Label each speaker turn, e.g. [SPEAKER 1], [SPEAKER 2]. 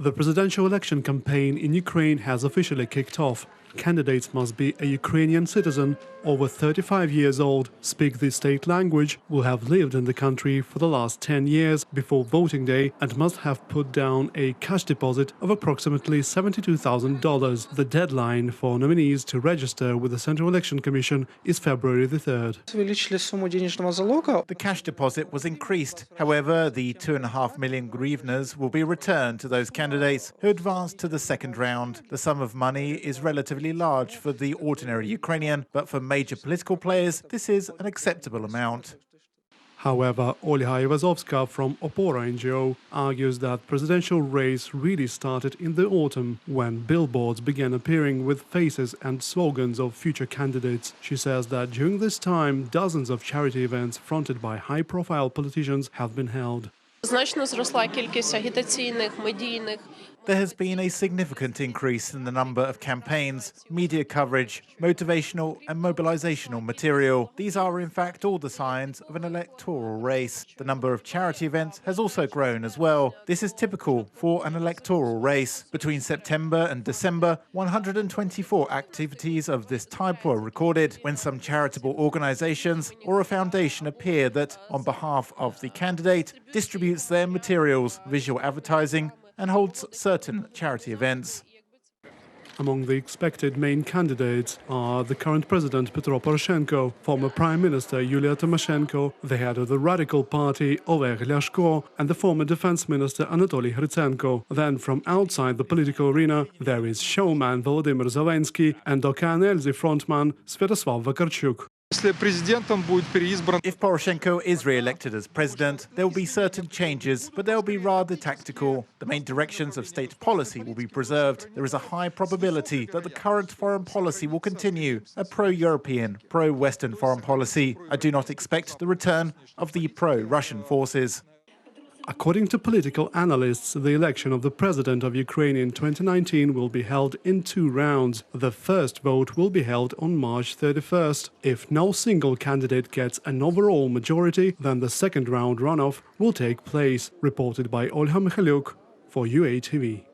[SPEAKER 1] The presidential election campaign in Ukraine has officially kicked off. Candidates must be a Ukrainian citizen, over 35 years old, speak the state language, will have lived in the country for the last 10 years before voting day, and must have put down a cash deposit of approximately $72,000. The deadline for nominees to register with the Central Election Commission is February the 3rd.
[SPEAKER 2] The cash deposit was increased. However, the 2.5 million hryvnias will be returned to those candidates who advanced to the second round. The sum of money is relatively large for the ordinary Ukrainian, but for major political players, this is an acceptable amount.
[SPEAKER 1] However, Olga Ivazovska from Opora NGO argues that presidential race really started in the autumn, when billboards began appearing with faces and slogans of future candidates. She says that during this time, dozens of charity events fronted by high-profile politicians have been held.
[SPEAKER 2] There has been a significant increase in the number of campaigns, media coverage, motivational and mobilizational material. These are in fact all the signs of an electoral race. The number of charity events has also grown as well. This is typical for an electoral race. Between September and December, 124 activities of this type were recorded, when some charitable organizations or a foundation appear that, on behalf of the candidate, distributes their materials, visual advertising, and holds certain charity events.
[SPEAKER 1] Among the expected main candidates are the current president Petro Poroshenko, former Prime Minister Yulia Tymoshenko, the head of the Radical Party Oleg Lyashko, and the former Defense Minister Anatoly Hrytsenko. Then, from outside the political arena, there is showman Volodymyr Zelenskiy and OKNLZ frontman Sviatoslav Vakarchuk.
[SPEAKER 2] If Poroshenko is re-elected as president, there will be certain changes, but they'll be rather tactical. The main directions of state policy will be preserved. There is a high probability that the current foreign policy will continue, a pro-European, pro-Western foreign policy. I do not expect the return of the pro-Russian forces.
[SPEAKER 1] According to political analysts, the election of the president of Ukraine in 2019 will be held in 2 rounds. The first vote will be held on March 31st. If no single candidate gets an overall majority, then the second round runoff will take place. Reported by Olga Mikhailiuk for UATV.